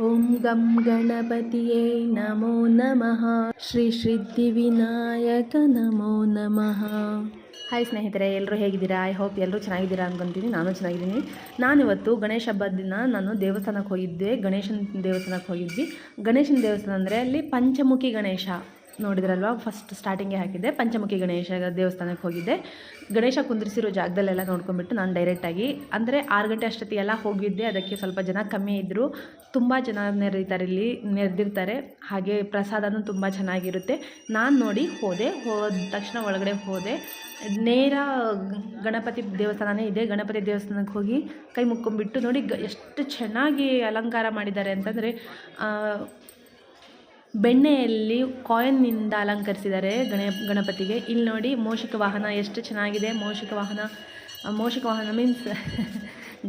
ಓಂ ಗಂ ಗಣಪತಿಯೇ ನಮೋ ನಮಃ. ಶ್ರೀ ಸಿದ್ಧಿವಿನಾಯಕ ನಮೋ ನಮಃ. ಹಾಯ್ ಸ್ನೇಹಿತರೆ, ಎಲ್ಲರೂ ಹೇಗಿದ್ದೀರಾ? ಐ ಹೋಪ್ ಎಲ್ಲರೂ ಚೆನ್ನಾಗಿದ್ದೀರಾ ಅಂದ್ಕೊತೀನಿ. ನಾನು ಚೆನ್ನಾಗಿದ್ದೀನಿ. ನಾನಿವತ್ತು ಗಣೇಶ ಹಬ್ಬದ ದಿನ ನಾನು ದೇವಸ್ಥಾನಕ್ಕೆ ಹೋಗಿದ್ದೆ. ಗಣೇಶನ ದೇವಸ್ಥಾನಕ್ಕೆ ಹೋಗಿದ್ವಿ. ಗಣೇಶನ ದೇವಸ್ಥಾನ ಅಂದರೆ ಅಲ್ಲಿ ಪಂಚಮುಖಿ ಗಣೇಶ ನೋಡಿದ್ರಲ್ವ, ಫಸ್ಟ್ ಸ್ಟಾರ್ಟಿಂಗೇ ಹಾಕಿದ್ದೆ. ಪಂಚಮುಖಿ ಗಣೇಶ ದೇವಸ್ಥಾನಕ್ಕೆ ಹೋಗಿದ್ದೆ. ಗಣೇಶ ಕುಂದ್ರಿಸಿರೋ ಜಾಗದಲ್ಲೆಲ್ಲ ನೋಡ್ಕೊಂಡ್ಬಿಟ್ಟು ನಾನು ಡೈರೆಕ್ಟಾಗಿ ಅಂದರೆ 6 ಗಂಟೆ ಅಷ್ಟೊತ್ತಿಗೆಲ್ಲ ಹೋಗಿದ್ದೆ. ಅದಕ್ಕೆ ಸ್ವಲ್ಪ ಜನ ಕಮ್ಮಿ ಇದ್ದರು. ತುಂಬ ಜನ ನೆರೆದಿರ್ತಾರೆ. ಹಾಗೆ ಪ್ರಸಾದನೂ ತುಂಬ ಚೆನ್ನಾಗಿರುತ್ತೆ. ನಾನು ನೋಡಿ ಹೋದ ತಕ್ಷಣ ಒಳಗಡೆ ಹೋದೆ. ನೇರ ಗಣಪತಿ ದೇವಸ್ಥಾನನೇ ಇದೆ. ಗಣಪತಿ ದೇವಸ್ಥಾನಕ್ಕೆ ಹೋಗಿ ಕೈ ಮುಕ್ಕೊಂಬಿಟ್ಟು ನೋಡಿ ಎಷ್ಟು ಚೆನ್ನಾಗಿ ಅಲಂಕಾರ ಮಾಡಿದ್ದಾರೆ ಅಂತಂದರೆ, ಬೆಣ್ಣೆಯಲ್ಲಿ ಕಾಯಿನ್ನಿಂದ ಅಲಂಕರಿಸಿದ್ದಾರೆ ಗಣಪತಿಗೆ. ಇಲ್ಲಿ ನೋಡಿ ಮೂಷಿಕ ವಾಹನ ಎಷ್ಟು ಚೆನ್ನಾಗಿದೆ. ಮೂಷಿಕ ವಾಹನ ಮೀನ್ಸ್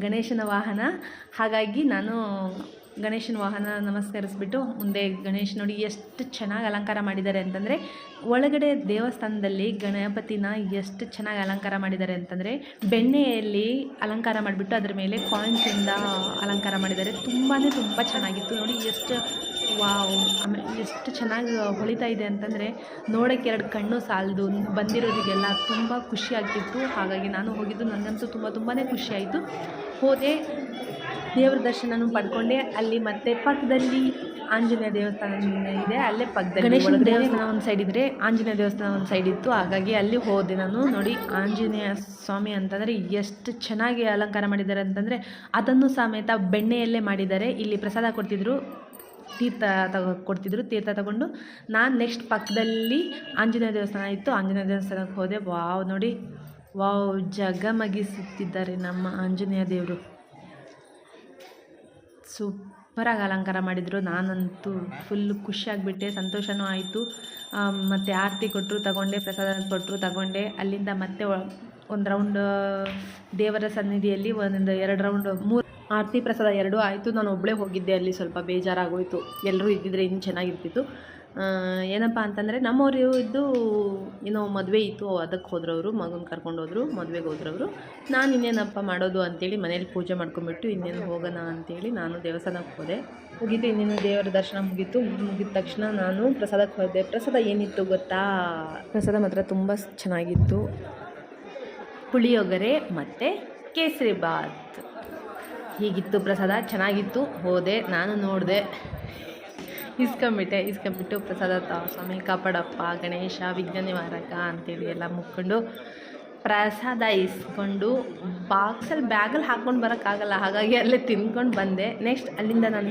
ಗಣೇಶನ ವಾಹನ. ಹಾಗಾಗಿ ನಾನು ಗಣೇಶನ ವಾಹನ ನಮಸ್ಕರಿಸ್ಬಿಟ್ಟು ಮುಂದೆ ಗಣೇಶ ನೋಡಿ ಎಷ್ಟು ಚೆನ್ನಾಗಿ ಅಲಂಕಾರ ಮಾಡಿದ್ದಾರೆ ಅಂತಂದರೆ, ಒಳಗಡೆ ದೇವಸ್ಥಾನದಲ್ಲಿ ಗಣಪತಿನ ಎಷ್ಟು ಚೆನ್ನಾಗಿ ಅಲಂಕಾರ ಮಾಡಿದ್ದಾರೆ ಅಂತಂದರೆ, ಬೆಣ್ಣೆಯಲ್ಲಿ ಅಲಂಕಾರ ಮಾಡಿಬಿಟ್ಟು ಅದರ ಮೇಲೆ ಕಾಯಿನ್ಸಿಂದ ಅಲಂಕಾರ ಮಾಡಿದ್ದಾರೆ. ತುಂಬ ಚೆನ್ನಾಗಿತ್ತು ನೋಡಿ. ವಾವ್, ಆಮೇಲೆ ಎಷ್ಟು ಚೆನ್ನಾಗಿ ಹೊಳಿತಾ ಇದೆ ಅಂತಂದರೆ ನೋಡೋಕ್ಕೆ 2 ಕಣ್ಣು ಸಾಲದು. ಬಂದಿರೋರಿಗೆಲ್ಲ ತುಂಬ ಖುಷಿ ಆಗ್ತಿತ್ತು. ಹಾಗಾಗಿ ನಾನು ಹೋಗಿದ್ದು, ನನಗಂತೂ ತುಂಬಾ ಖುಷಿಯಾಯಿತು. ಹೋದೆ, ದೇವ್ರ ದರ್ಶನನೂ ಪಡ್ಕೊಂಡೆ. ಅಲ್ಲಿ ಮತ್ತೆ ಪಕ್ಕದಲ್ಲಿ ಆಂಜನೇಯ ದೇವಸ್ಥಾನ ಇದೆ. ಅಲ್ಲೇ ಪಕ್ಕದಲ್ಲಿ ಗಣೇಶನ ದೇವಸ್ಥಾನ ಒಂದು ಸೈಡ್ ಇದ್ದರೆ ಆಂಜನೇಯ ದೇವಸ್ಥಾನ ಒಂದು ಸೈಡ್ ಇತ್ತು. ಹಾಗಾಗಿ ಅಲ್ಲಿ ಹೋದೆ ನಾನು. ನೋಡಿ ಆಂಜನೇಯ ಸ್ವಾಮಿ ಅಂತಂದರೆ ಎಷ್ಟು ಚೆನ್ನಾಗಿ ಅಲಂಕಾರ ಮಾಡಿದ್ದಾರೆ ಅಂತಂದರೆ, ಅದನ್ನು ಸಮೇತ ಬೆಣ್ಣೆಯಲ್ಲೇ ಮಾಡಿದ್ದಾರೆ. ಇಲ್ಲಿ ಪ್ರಸಾದ ಕೊಡ್ತಿದ್ರು, ತೀರ್ಥ ತಗೊಂಡು ನಾನು ನೆಕ್ಸ್ಟ್ ಪಕ್ಕದಲ್ಲಿ ಆಂಜನೇಯ ದೇವಸ್ಥಾನ ಇತ್ತು. ಆಂಜನೇಯ ದೇವಸ್ಥಾನಕ್ಕೆ ಹೋದೆ. ವಾವ್ ನೋಡಿ, ವಾವ್, ಜಗಮಗಿಸುತ್ತಿದ್ದಾರೆ ನಮ್ಮ ಆಂಜನೇಯ ದೇವರು. ಸೂಪರಾಗಿ ಅಲಂಕಾರ ಮಾಡಿದರು. ನಾನಂತೂ ಫುಲ್ಲು ಖುಷಿಯಾಗಿಬಿಟ್ಟೆ, ಸಂತೋಷವೂ ಆಯಿತು. ಮತ್ತು ಆರತಿ ಕೊಟ್ಟರು, ತಗೊಂಡೆ. ಪ್ರಸಾದ ಕೊಟ್ಟರು, ತಗೊಂಡೆ. ಅಲ್ಲಿಂದ ಮತ್ತೆ ಒಂದು ರೌಂಡ್ ದೇವರ ಸನ್ನಿಧಿಯಲ್ಲಿ 2 ರೌಂಡ್ 3 ಆರತಿ ಪ್ರಸಾದ 2 ಆಯಿತು. ನಾನು ಒಬ್ಬಳೇ ಹೋಗಿದ್ದೆ. ಅಲ್ಲಿ ಸ್ವಲ್ಪ ಬೇಜಾರಾಗೋಯಿತು. ಎಲ್ಲರೂ ಇದ್ದಿದ್ರೆ ಇನ್ನೂ ಚೆನ್ನಾಗಿರ್ತಿತ್ತು. ಏನಪ್ಪ ಅಂತಂದರೆ, ನಮ್ಮವರು ಇದ್ದು ಏನೋ ಮದುವೆ ಇತ್ತು, ಅದಕ್ಕೆ ಹೋದ್ರವರು. ಮಗನ ಕರ್ಕೊಂಡೋದ್ರು, ಮದುವೆಗೆ ಹೋದ್ರವರು. ನಾನು ಇನ್ನೇನಪ್ಪ ಮಾಡೋದು ಅಂತೇಳಿ ಮನೇಲಿ ಪೂಜೆ ಮಾಡ್ಕೊಂಬಿಟ್ಟು ಇನ್ನೇನು ಹೋಗೋಣ ಅಂತೇಳಿ ನಾನು ದೇವಸ್ಥಾನಕ್ಕೆ ಹೋಗಿದ್ದು. ಇನ್ನೇನು ದೇವರ ದರ್ಶನ ಮುಗಿದ ತಕ್ಷಣ ನಾನು ಪ್ರಸಾದಕ್ಕೆ ಹೋದೆ. ಪ್ರಸಾದ ಏನಿತ್ತು ಗೊತ್ತಾ? ಪ್ರಸಾದ ಮಾತ್ರ ತುಂಬ ಚೆನ್ನಾಗಿತ್ತು. ಪುಳಿಯೋಗರೆ ಮತ್ತು ಕೇಸರಿ ಬಾತ್ ಹೀಗಿತ್ತು ಪ್ರಸಾದ. ಚೆನ್ನಾಗಿತ್ತು. ಹೋದೆ, ನಾನು ನೋಡಿದೆ, ಇಸ್ಕೊಂಬಿಟ್ಟು ಪ್ರಸಾದ ಸ್ವಾಮಿ ಕಾಪಾಡಪ್ಪ ಗಣೇಶ ವಿಘ್ನ ನಿವಾರಕ ಅಂತೇಳಿ ಎಲ್ಲ ಮುಕ್ಕೊಂಡು ಪ್ರಸಾದ ಇಸ್ಕೊಂಡು ಬ್ಯಾಗಲ್ಲಿ ಹಾಕ್ಕೊಂಡು ಬರೋಕ್ಕಾಗಲ್ಲ. ಹಾಗಾಗಿ ಅಲ್ಲೇ ತಿನ್ಕೊಂಡು ಬಂದೆ. ನೆಕ್ಸ್ಟ್ ಅಲ್ಲಿಂದ ನಾನು